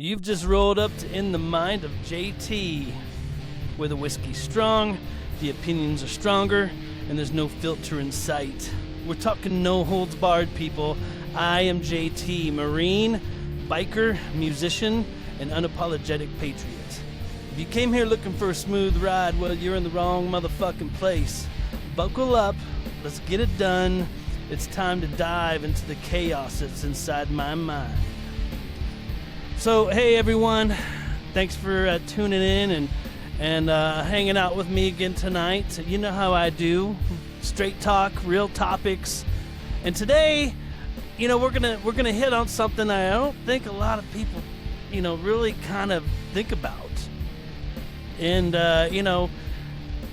You've just rolled up to In the Mind of JT, where the whiskey's strong, the opinions are stronger, and there's no filter in sight. We're talking no holds barred, people. I am JT, Marine, biker, musician, and unapologetic patriot. If you came here looking for a smooth ride, well, you're in the wrong motherfucking place. Buckle up, let's get it done. It's time to dive into the chaos that's inside my mind. So, hey everyone, thanks for tuning in and hanging out with me again tonight. You know how I do, straight talk, real topics. And today, we're gonna hit on something I don't think a lot of people, really kind of think about. And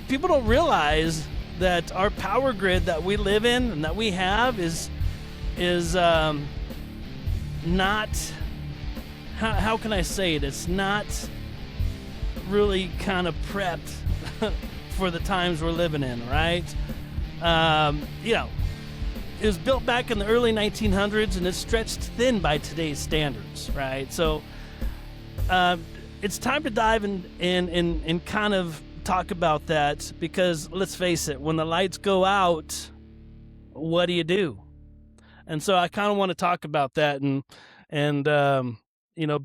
people don't realize that our power grid that we live in and that we have is not. How can I say it? It's not really kind of prepped for the times we're living in, right? It was built back in the early 1900s and it's stretched thin by today's standards, right? So it's time to dive in and kind of talk about that, because let's face it, when the lights go out, what do? And so I kind of want to talk about that and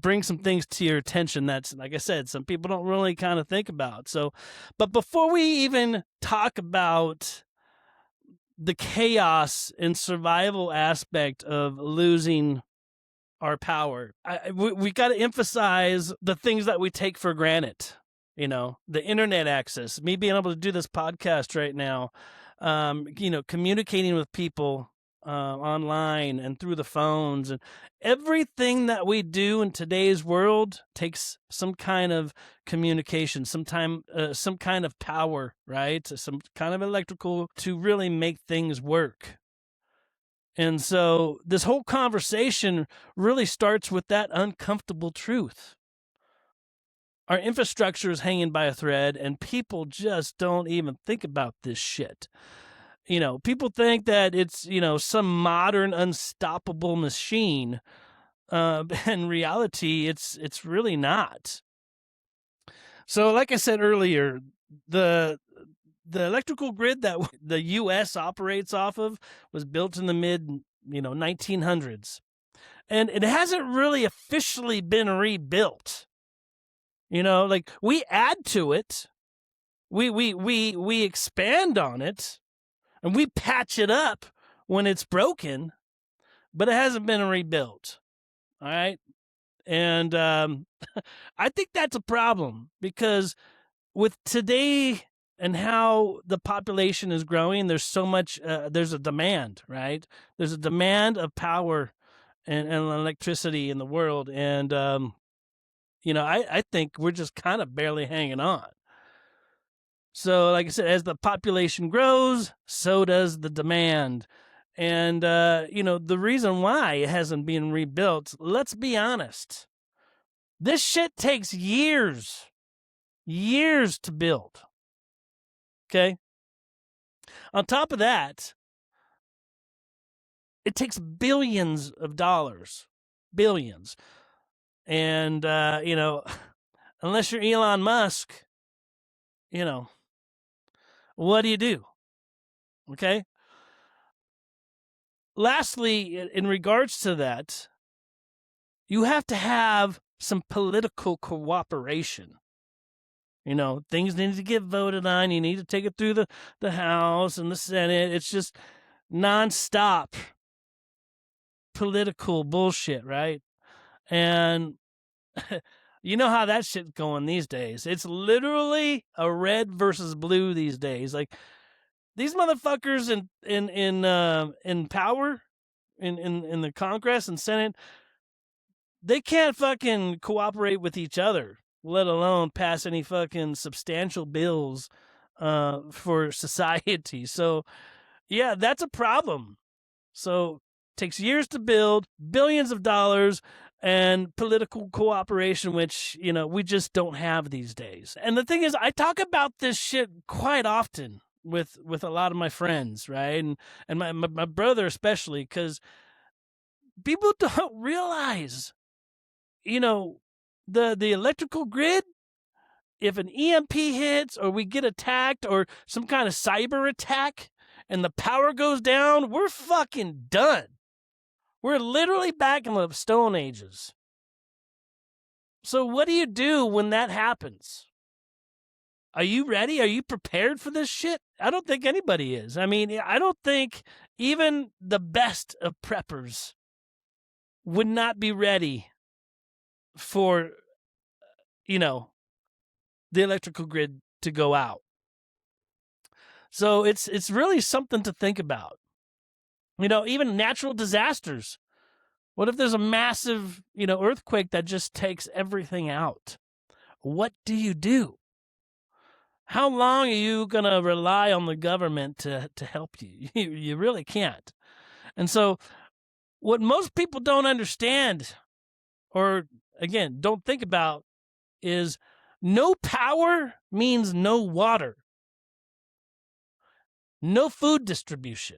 bring some things to your attention that's, like I said, some people don't really kind of think about. So, but before we even talk about the chaos and survival aspect of losing our power, we got to emphasize the things that we take for granted. The internet access, me being able to do this podcast right now, communicating with people online and through the phones, and everything that we do in today's world takes some kind of communication, some kind of power, right? Some kind of electrical to really make things work. And so this whole conversation really starts with that uncomfortable truth. Our infrastructure is hanging by a thread, and people just don't even think about this shit. People think that it's, some modern unstoppable machine. In reality, it's really not. So like I said earlier, the electrical grid that the U.S. operates off of was built in the mid, 1900s. And it hasn't really officially been rebuilt. We add to it. We expand on it. And we patch it up when it's broken, but it hasn't been rebuilt. All right. And I think that's a problem, because with today and how the population is growing, there's so much, there's a demand, right? There's a demand of power and electricity in the world. And, I think we're just kind of barely hanging on. So, like I said, as the population grows, so does the demand. And, the reason why it hasn't been rebuilt, let's be honest, this shit takes years to build. Okay? On top of that, it takes billions of dollars. Billions. And, unless you're Elon Musk, what do? Okay? Lastly, in regards to that, you have to have some political cooperation. Things need to get voted on. You need to take it through the House and the Senate. It's just nonstop political bullshit, right? And you know how that shit's going these days. It's literally a red versus blue these days. Like, these motherfuckers in power, in the Congress and Senate, they can't fucking cooperate with each other, let alone pass any fucking substantial bills for society. So, yeah, that's a problem. So, it takes years to build, billions of dollars, and political cooperation, which, we just don't have these days. And the thing is, I talk about this shit quite often with a lot of my friends, right? And my brother especially, because people don't realize, the electrical grid, if an EMP hits or we get attacked or some kind of cyber attack and the power goes down, we're fucking done. We're literally back in the Stone Ages. So what do you do when that happens? Are you ready? Are you prepared for this shit? I don't think anybody is. I mean, I don't think even the best of preppers would not be ready for, the electrical grid to go out. So it's really something to think about. Even natural disasters. What if there's a massive, earthquake that just takes everything out? What do you do? How long are you going to rely on the government to help you? You really can't. And so what most people don't understand, or again, don't think about, is no power means no water, no food distribution,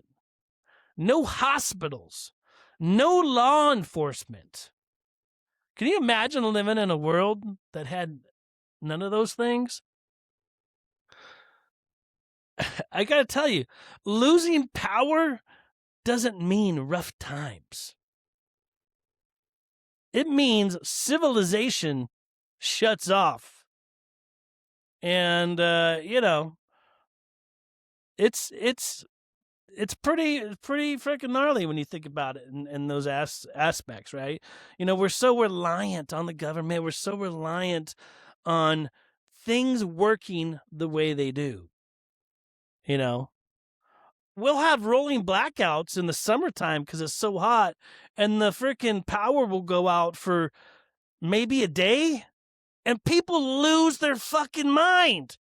no hospitals, no law enforcement. Can you imagine living in a world that had none of those things? I got to tell you, losing power doesn't mean rough times. It means civilization shuts off. And, it's pretty freaking gnarly when you think about it in those aspects, right? We're so reliant on the government. We're so reliant on things working the way they do. We'll have rolling blackouts in the summertime because it's so hot, and the freaking power will go out for maybe a day, and people lose their fucking mind.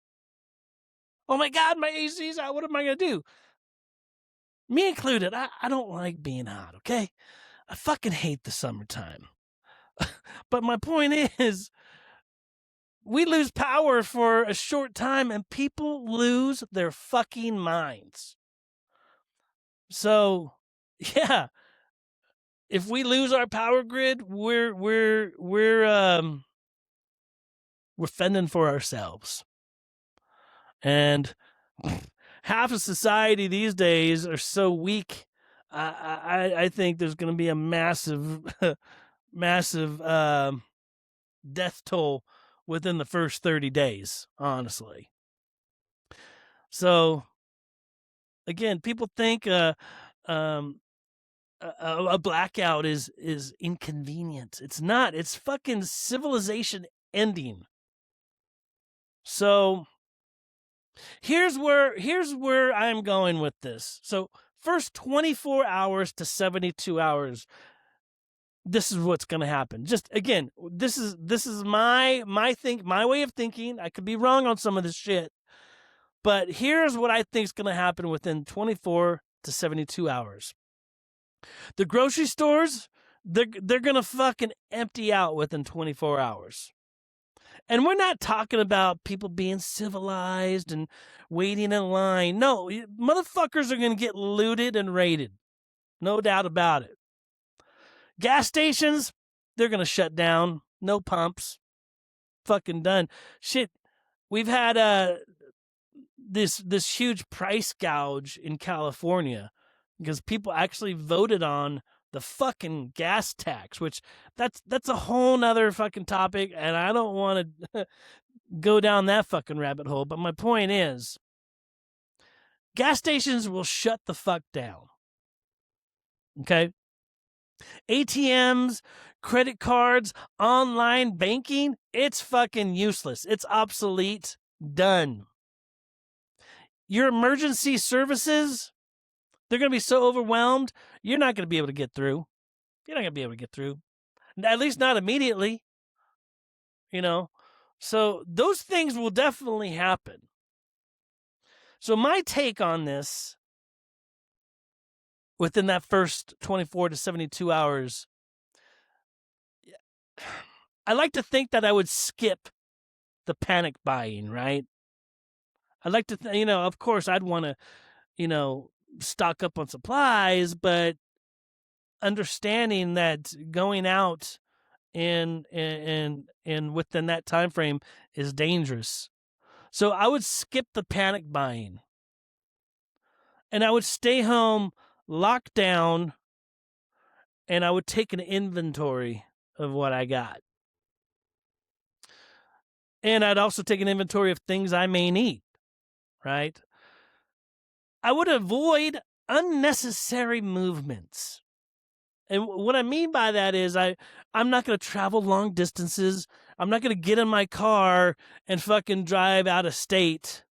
Oh my God, my AC's out. What am I going to do? Me included, I don't like being hot, okay? I fucking hate the summertime. But my point is, we lose power for a short time and people lose their fucking minds. So, yeah, if we lose our power grid, we're fending for ourselves. And half of society these days are so weak. I think there's going to be a massive, massive death toll within the first 30 days, honestly. So, again, people think a blackout is inconvenient. It's not. It's fucking civilization ending. So here's where I'm going with this. So first 24 hours to 72 hours, this is what's going to happen. Just again, this is my way of thinking. I could be wrong on some of this shit, but here's what I think is going to happen within 24 to 72 hours. The grocery stores, they're going to fucking empty out within 24 hours. And we're not talking about people being civilized and waiting in line. No, motherfuckers are going to get looted and raided. No doubt about it. Gas stations, they're going to shut down. No pumps. Fucking done. Shit, we've had this huge price gouge in California because people actually voted on the fucking gas tax, which that's a whole nother fucking topic, and I don't want to go down that fucking rabbit hole. But my point is, gas stations will shut the fuck down. Okay? ATMs, credit cards, online banking, it's fucking useless. It's obsolete. Done. Your emergency services, they're going to be so overwhelmed, you're not going to be able to get through. You're not going to be able to get through. At least not immediately. So those things will definitely happen. So my take on this, within that first 24 to 72 hours, I like to think that I would skip the panic buying, right? I'd like to, of course, I'd want to, stock up on supplies, but understanding that going out and within that time frame is dangerous. So I would skip the panic buying, and I would stay home, locked down, and I would take an inventory of what I got. And I'd also take an inventory of things I may need, right? I would avoid unnecessary movements. And what I mean by that is I'm not going to travel long distances. I'm not going to get in my car and fucking drive out of state.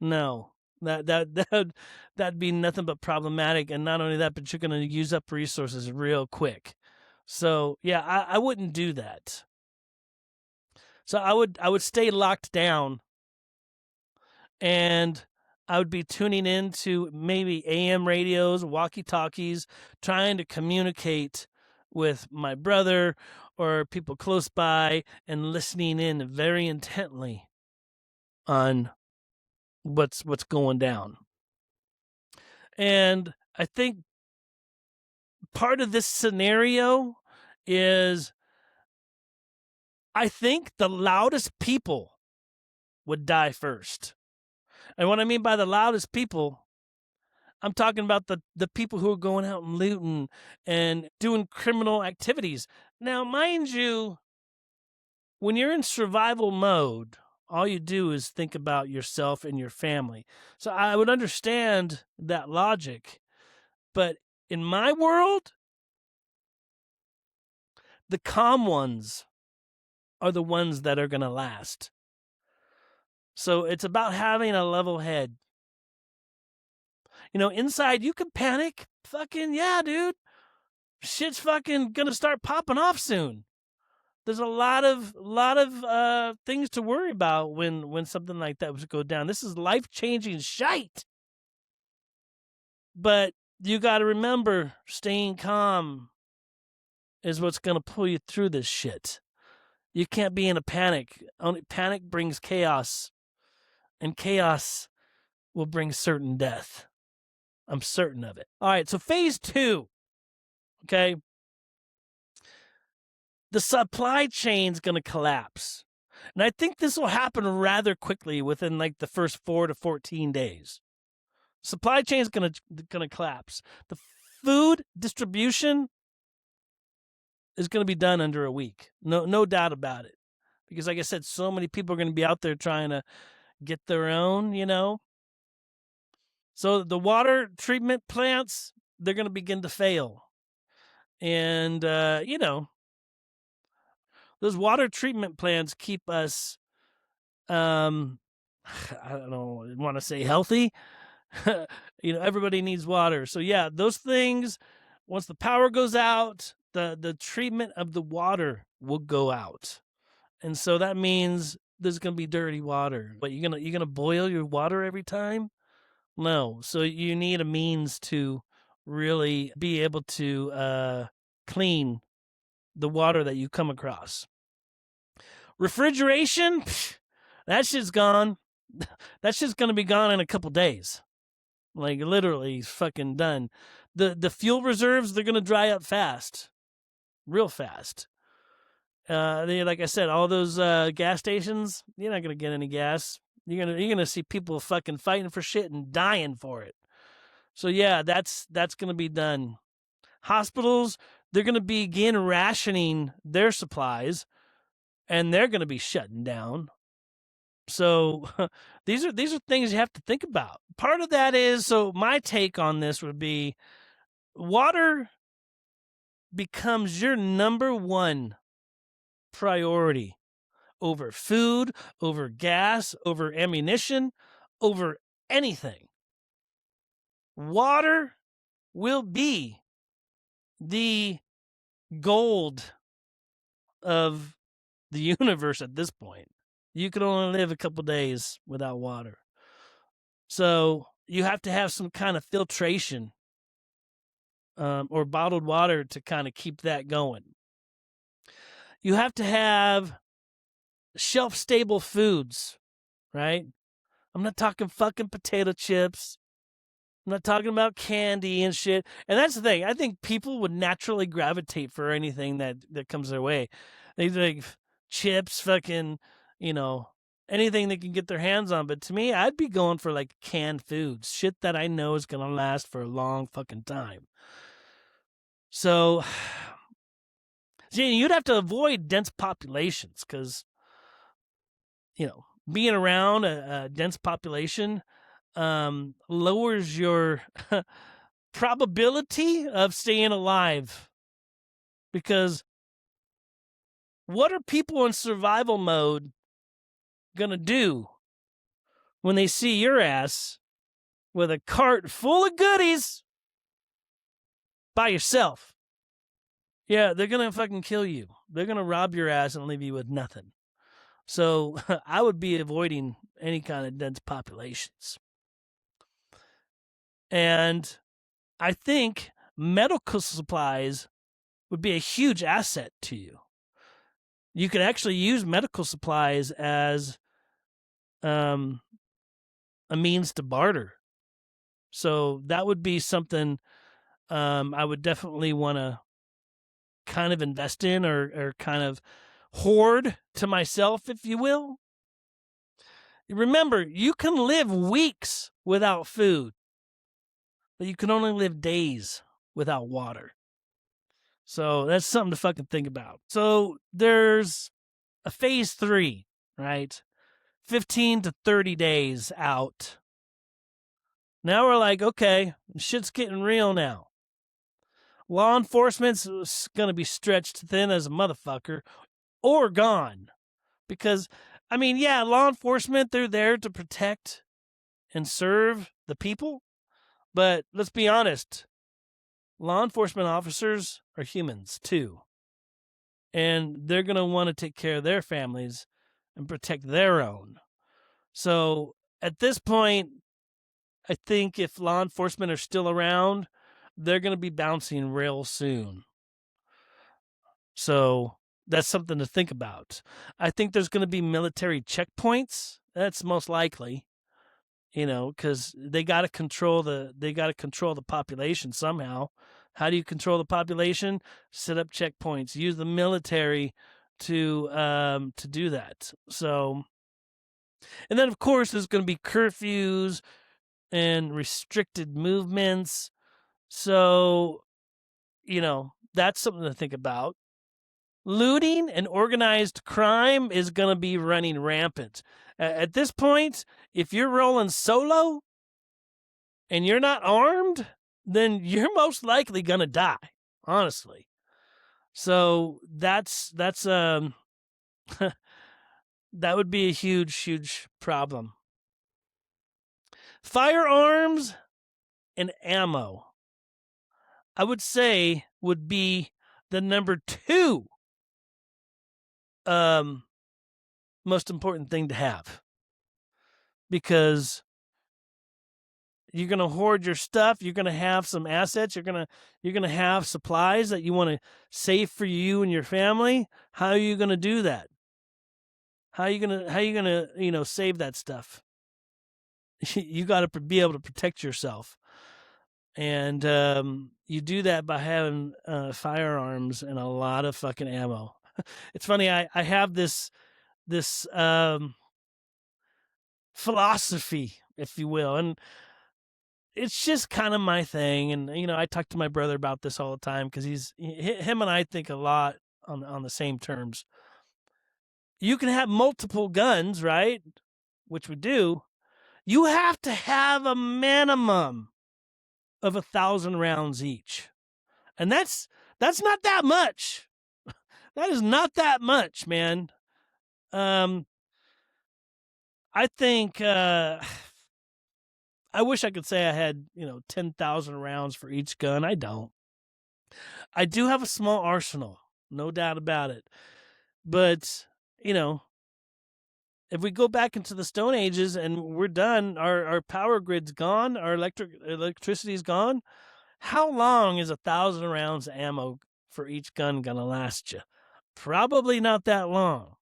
No. That'd be nothing but problematic. And not only that, but you're going to use up resources real quick. So yeah, I wouldn't do that. So I would stay locked down, and I would be tuning into maybe AM radios, walkie-talkies, trying to communicate with my brother or people close by and listening in very intently on what's going down. And I think part of this scenario is I think the loudest people would die first. And what I mean by the loudest people, I'm talking about the people who are going out and looting and doing criminal activities. Now, mind you, when you're in survival mode, all you do is think about yourself and your family. So I would understand that logic. But in my world, the calm ones are the ones that are going to last. So it's about having a level head. You know, inside you can panic. Fucking yeah, dude. Shit's fucking gonna start popping off soon. There's a lot of things to worry about when something like that was to go down. This is life-changing shite. But you got to remember, staying calm is what's gonna pull you through this shit. You can't be in a panic. Only panic brings chaos, and chaos will bring certain death. I'm certain of it. All right, so phase 2. Okay. The supply chain's going to collapse. And I think this will happen rather quickly within like the first 4 to 14 days. Supply chain's going to collapse. The food distribution is going to be done under a week. No doubt about it. Because like I said, so many people are going to be out there trying to get their own, you know. So the water treatment plants, they're going to begin to fail. And, you know, those water treatment plants keep us, I don't want to say healthy. You know, everybody needs water. So yeah, those things, once the power goes out, the treatment of the water will go out. And so that means there's going to be dirty water. But you're going to boil your water every time? No. So you need a means to really be able to clean the water that you come across. Refrigeration, that shit's gone. That shit's gonna be gone in a couple days. Like literally fucking done. The fuel reserves, they're gonna dry up fast. Real fast. Like I said, all those gas stations, you're not gonna get any gas. You're gonna see people fucking fighting for shit and dying for it. So yeah, that's gonna be done. Hospitals, they're gonna begin rationing their supplies, and they're gonna be shutting down. So these are things you have to think about. Part of that is, so my take on this would be, water becomes your number one priority over food, over gas, over ammunition, over anything. Water will be the gold of the universe at this point. You can only live a couple days without water. So you have to have some kind of filtration or bottled water to kind of keep that going. You have to have shelf-stable foods, right? I'm not talking fucking potato chips. I'm not talking about candy and shit. And that's the thing. I think people would naturally gravitate for anything that comes their way. They like chips, fucking, you know, anything they can get their hands on. But to me, I'd be going for like canned foods, shit that I know is gonna last for a long fucking time. So, see, you'd have to avoid dense populations because, being around a dense population lowers your probability of staying alive. Because what are people in survival mode gonna do when they see your ass with a cart full of goodies by yourself? Yeah, they're gonna fucking kill you. They're gonna rob your ass and leave you with nothing. So I would be avoiding any kind of dense populations. And I think medical supplies would be a huge asset to you. You could actually use medical supplies as a means to barter. So that would be something I would definitely want to kind of invest in or kind of hoard to myself, if you will. Remember, you can live weeks without food, but you can only live days without water. So that's something to fucking think about. So there's a phase 3, right? 15 to 30 days out. Now we're like, okay, shit's getting real now. Law enforcement's going to be stretched thin as a motherfucker or gone. Because, I mean, yeah, law enforcement, they're there to protect and serve the people. But let's be honest, law enforcement officers are humans too. And they're going to want to take care of their families and protect their own. So at this point, I think if law enforcement are still around, they're going to be bouncing real soon. So that's something to think about. I think there's going to be military checkpoints. That's most likely, because they got to control the population somehow. How do you control the population? Set up checkpoints. Use the military to do that. So, and then of course there's going to be curfews and restricted movements. So, that's something to think about. Looting and organized crime is going to be running rampant. At this point, if you're rolling solo and you're not armed, then you're most likely going to die, honestly. So that's that would be a huge problem. Firearms and ammo, I would say, would be the number 2 most important thing to have, because you're going to hoard your stuff. You're going to have some assets. You're going to have supplies that you want to save for you and your family. How are you going to do that? How are you going to save that stuff? You got to be able to protect yourself. And you do that by having firearms and a lot of fucking ammo. It's funny, I have this philosophy, if you will, and it's just kind of my thing. And I talk to my brother about this all the time because him and I think a lot on the same terms. You can have multiple guns, right? Which we do. You have to have a minimum of 1,000 rounds each, and that's not that much. That is not that much, man. I think I wish I could say I had 10,000 rounds for each gun. I don't. I do have a small arsenal, no doubt about it. But if we go back into the Stone Ages and we're done, our power grid's gone, our electricity's gone. How long is 1,000 rounds of ammo for each gun gonna last you? Probably not that long,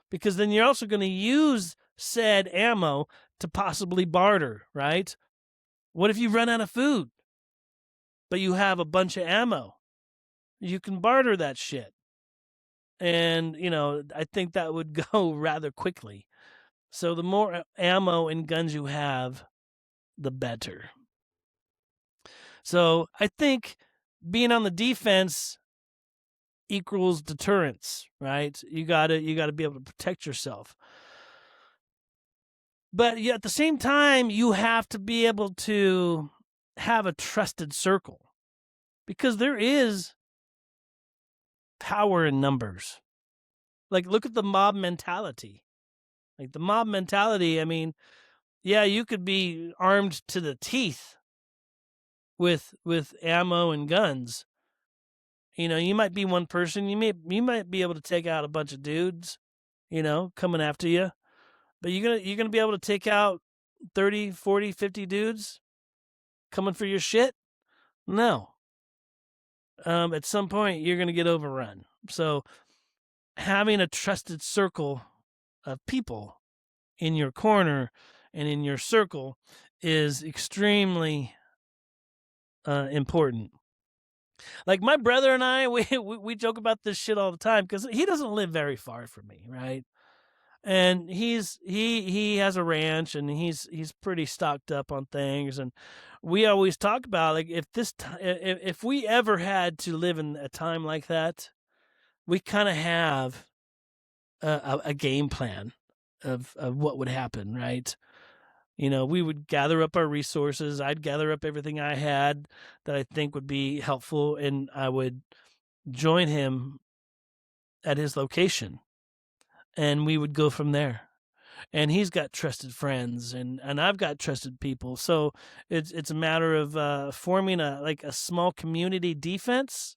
because then you're also going to use said ammo to possibly barter, right? What if you run out of food, but you have a bunch of ammo? You can barter that shit. And, I think that would go rather quickly. So the more ammo and guns you have, the better. So I think being on the defense equals deterrence, right? You gotta be able to protect yourself. But at the same time, you have to be able to have a trusted circle, because there is power in numbers. Like, look at the mob mentality. Like, the mob mentality, I mean, yeah, you could be armed to the teeth with ammo and guns. You might be one person. You might be able to take out a bunch of dudes, coming after you. But you're gonna be able to take out 30, 40, 50 dudes coming for your shit? No. At some point, you're gonna get overrun. So having a trusted circle of people in your corner and in your circle is extremely important. Like, my brother and I, we joke about this shit all the time, because he doesn't live very far from me, right? And he has a ranch, and he's pretty stocked up on things, and we always talk about, like, if we ever had to live in a time like that, we kind of have a game plan of what would happen, right? We would gather up our resources. I'd gather up everything I had that I think would be helpful, and I would join him at his location, and we would go from there. And he's got trusted friends, and I've got trusted people. So it's a matter of forming a small community defense,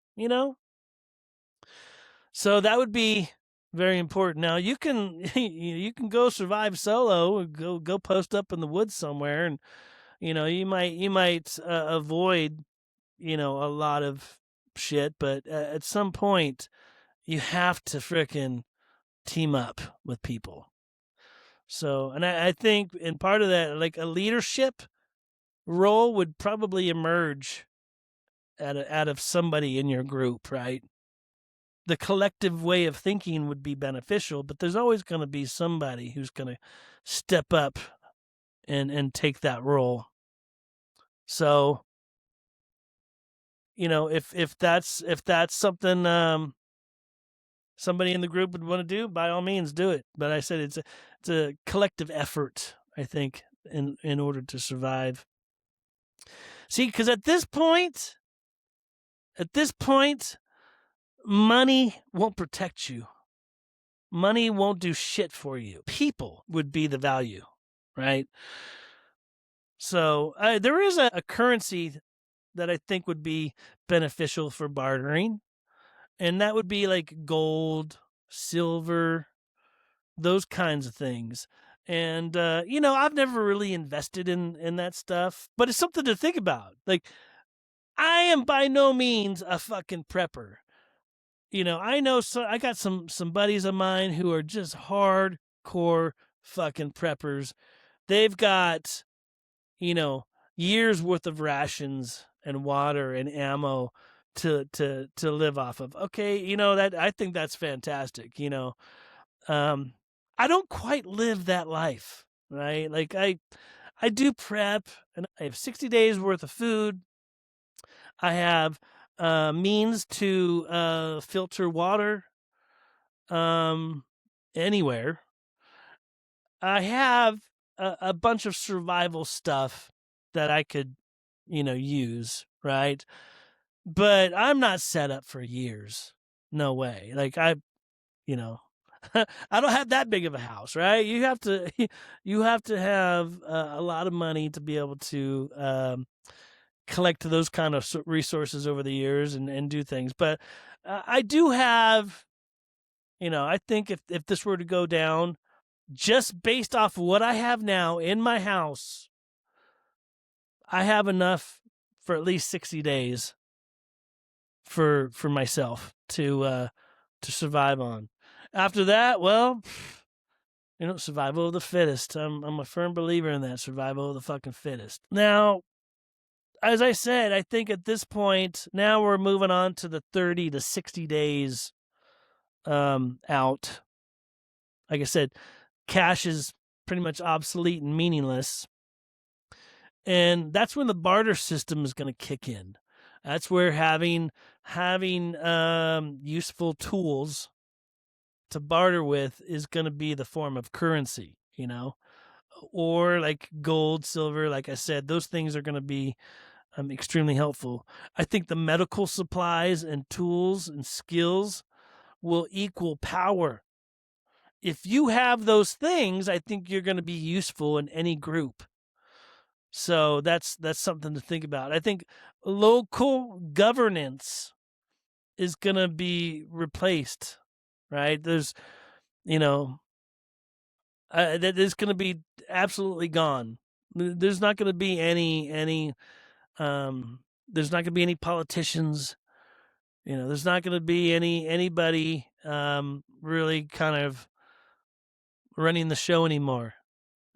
So that would be very important. Now, you can you can go survive solo, go post up in the woods somewhere, and you might avoid a lot of shit, but at some point you have to frickin' team up with people. So, and I think in part of that, like, a leadership role would probably emerge out of somebody in your group, right? The collective way of thinking would be beneficial, but there's always going to be somebody who's going to step up and take that role. So, if that's something somebody in the group would want to do, by all means do it. But I said it's a collective effort, I think, in order to survive. See, because at this point, money won't protect you. Money won't do shit for you. People would be the value, right? So there is a currency that I think would be beneficial for bartering, and that would be like gold, silver, those kinds of things. And I've never really invested in that stuff, but it's something to think about. Like, I am by no means a fucking prepper. I know, so I got some buddies of mine who are just hardcore fucking preppers. They've got, years worth of rations and water and ammo to live off of. Okay, that, I think that's fantastic. I don't quite live that life, right? Like, I do prep, and I have 60 days worth of food. I have means to filter water anywhere. I have a bunch of survival stuff that I could, use, right? But I'm not set up for years. No way. Like, I don't have that big of a house, right? You have to have a lot of money to be able to collect those kind of resources over the years and do things. But I do have, I think if this were to go down, just based off what I have now in my house, I have enough for at least 60 days for myself to survive on. After that, well, survival of the fittest. I'm a firm believer in that, survival of the fucking fittest. Now, as I said, I think at this point, now we're moving on to the 30 to 60 days out. Like I said, cash is pretty much obsolete and meaningless. And that's when the barter system is going to kick in. That's where having useful tools to barter with is going to be the form of currency, or like gold, silver. Like I said, those things are going to be extremely helpful. I think the medical supplies and tools and skills will equal power. If you have those things, I think you're going to be useful in any group. So that's something to think about. I think local governance is going to be replaced, right? There's, that is going to be absolutely gone. There's not going to be any there's not going to be any politicians. There's not going to be anybody really kind of running the show anymore.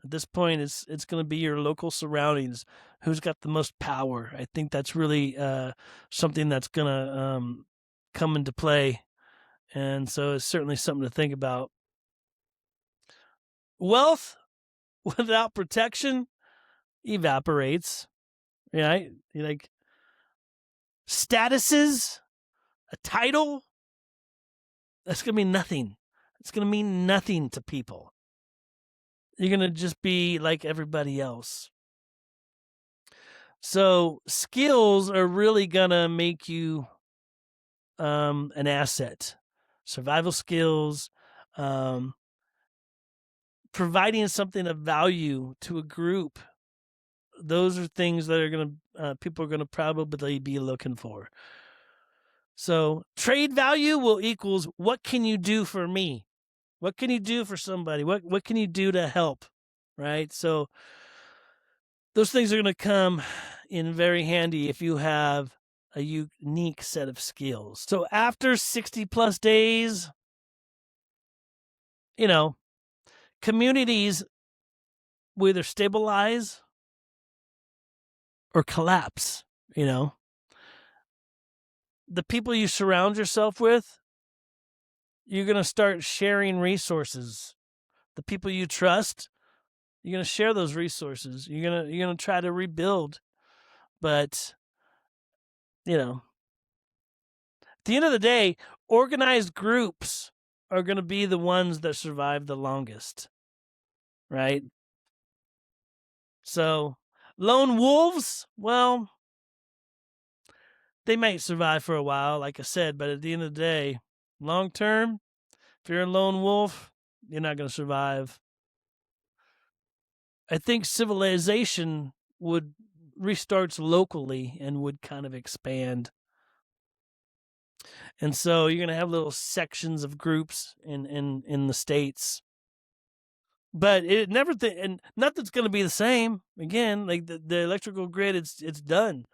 At this point, it's going to be your local surroundings. Who's got the most power? I think that's really something that's going to come into play. And so it's certainly something to think about. Wealth without protection evaporates. Right? Like statuses, a title, that's going to mean nothing. It's going to mean nothing to people. You're going to just be like everybody else. So skills are really going to make you an asset. Survival skills, providing something of value to a group. Those are things that are going to people are going to probably be looking for. So trade value will equals what can you do for me? What can you do for somebody? What can you do to help? Right? So those things are going to come in very handy if you have a unique set of skills. So after 60 plus days, communities will either stabilize or collapse. The people you surround yourself with, you're going to start sharing resources. The people you trust, you're going to share those resources. You're going to try to rebuild. But, at the end of the day, organized groups are going to be the ones that survive the longest. Right? So, lone wolves, well, they might survive for a while, like I said, but at the end of the day, long term, if you're a lone wolf, you're not going to survive. I think civilization would restarts locally and would kind of expand. And so you're going to have little sections of groups in the states. But it never and nothing's going to be the same. Again, like the electrical grid, it's done.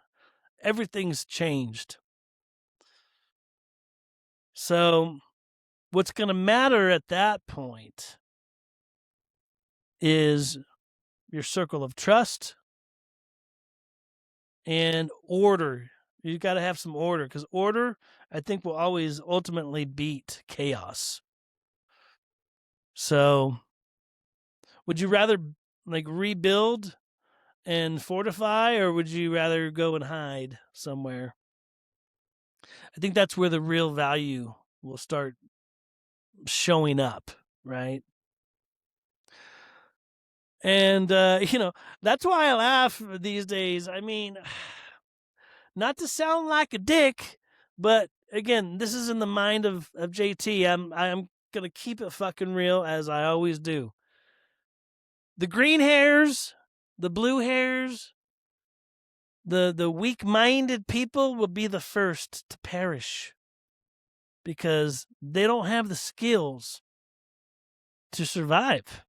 Everything's changed. So what's going to matter at that point is your circle of trust and order. You got to have some order, because order, I think, will always ultimately beat chaos. So would you rather like rebuild and fortify, or would you rather go and hide somewhere? I think that's where the real value will start showing up, right? And, that's why I laugh these days. I mean, not to sound like a dick, but again, this is in the mind of JT. I'm going to keep it fucking real, as I always do. The green hairs, the blue hairs, the weak-minded people will be the first to perish, because they don't have the skills to survive.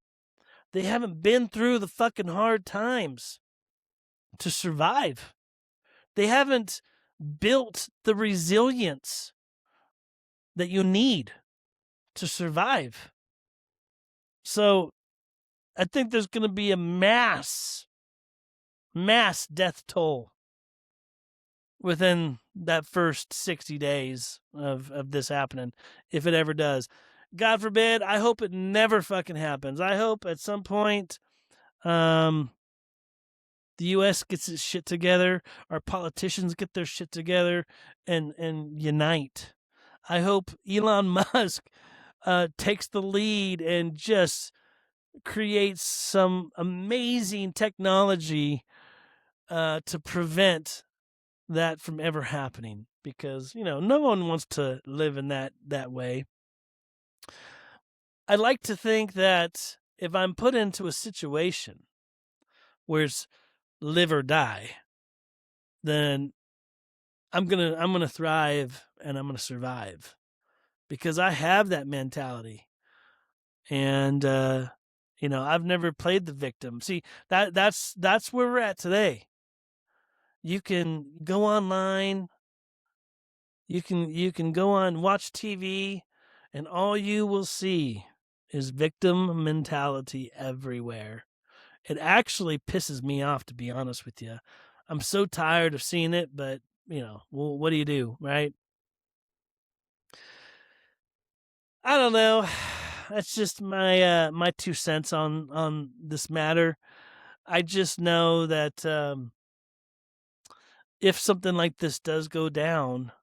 They haven't been through the fucking hard times to survive. They haven't built the resilience that you need to survive. So I think there's going to be a mass death toll within that first 60 days of this happening, if it ever does. God forbid, I hope it never fucking happens. I hope at some point the U.S. gets its shit together, our politicians get their shit together, and unite. I hope Elon Musk takes the lead and just creates some amazing technology to prevent that from ever happening, because no one wants to live in that way. I'd like to think that if I'm put into a situation where it's live or die, then I'm gonna thrive and I'm gonna survive, because I have that mentality. And I've never played the victim. See, that's where we're at today. You can go online, you can go on, watch TV, and all you will see is victim mentality everywhere. It actually pisses me off, to be honest with you. I'm so tired of seeing it, but well, what do you do, right? I don't know. That's just my 2 cents on this matter. I just know that if something like this does go down,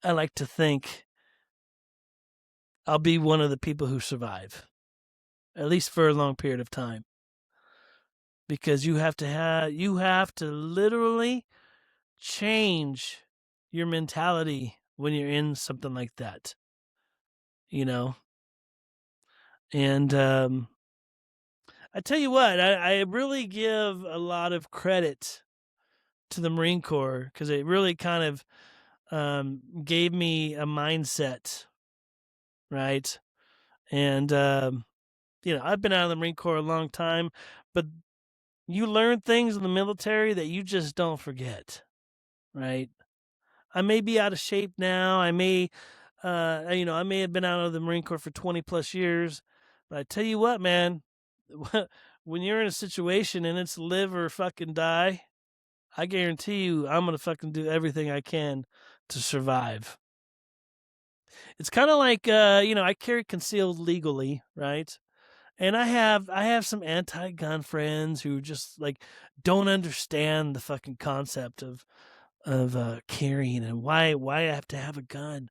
I like to think I'll be one of the people who survive, at least for a long period of time, because you have to literally change your mentality when you're in something like that, and I tell you what, I really give a lot of credit to the Marine Corps, because it really kind of gave me a mindset, right? And I've been out of the Marine Corps a long time, but you learn things in the military that you just don't forget, right? I may be out of shape now. I may have been out of the Marine Corps for 20 plus years, but I tell you what, man, when you're in a situation and it's live or fucking die, I guarantee you I'm going to fucking do everything I can to survive. It's kind of like, I carry concealed legally, right? And I have some anti-gun friends who just like don't understand the fucking concept of carrying and why I have to have a gun.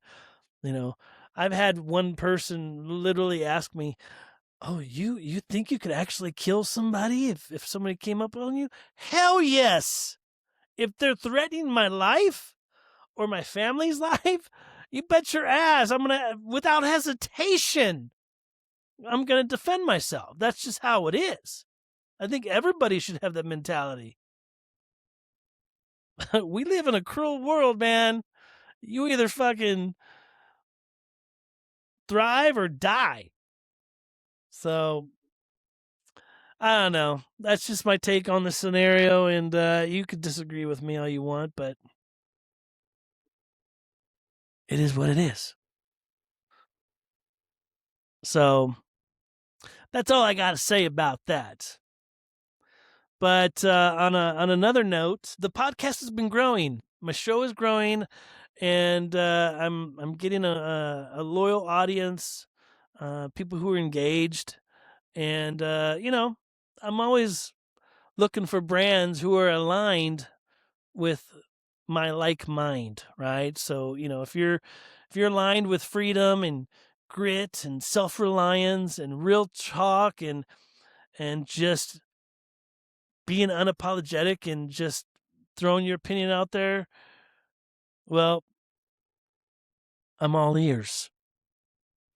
I've had one person literally ask me, "Oh, you think you could actually kill somebody if somebody came up on you?" Hell yes. If they're threatening my life or my family's life, you bet your ass I'm going to, without hesitation, I'm going to defend myself. That's just how it is. I think everybody should have that mentality. We live in a cruel world, man. You either fucking thrive or die. So, I don't know. That's just my take on the scenario, and you could disagree with me all you want, but it is what it is. So, that's all I got to say about that. But on another note, the podcast has been growing. My show is growing, and I'm getting a loyal audience, people who are engaged, and I'm always looking for brands who are aligned with my like mind, right? So if you're aligned with freedom and grit and self-reliance and real talk and just being unapologetic and just throwing your opinion out there, well, I'm all ears.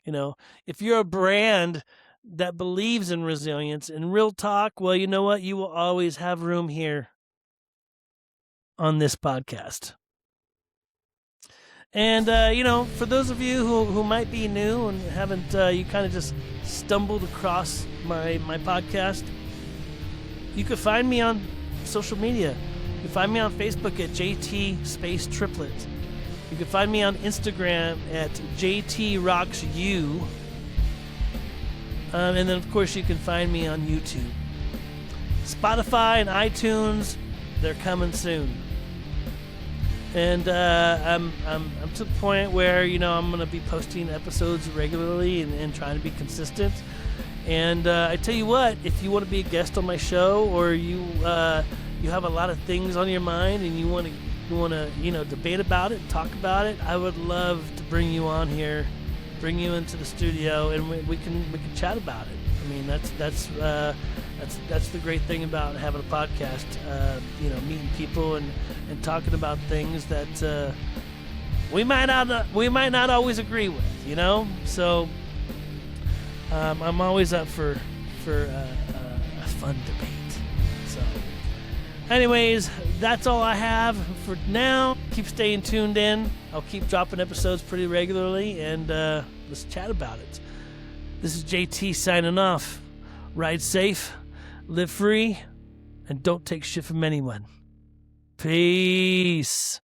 If you're a brand that believes in resilience and real talk, well, you know what? You will always have room here on this podcast. And, for those of you who might be new and haven't, you kind of just stumbled across my podcast, you can find me on social media. You can find me on Facebook at JT Space Triplet. You can find me on Instagram at JTRocksU. And then, of course, you can find me on YouTube. Spotify and iTunes, they're coming soon. And I'm to the point where I'm going to be posting episodes regularly and trying to be consistent. And I tell you what, if you want to be a guest on my show, or you have a lot of things on your mind and you want to debate about it and talk about it, I would love to bring you on here, bring you into the studio, and we can chat about it. I mean, that's the great thing about having a podcast. Meeting people and talking about things that we might not always agree with. So I'm always up for a fun debate. So, anyways, that's all I have for now. Keep staying tuned in. I'll keep dropping episodes pretty regularly, and let's chat about it. This is JT signing off. Ride safe, live free, and don't take shit from anyone. Peace.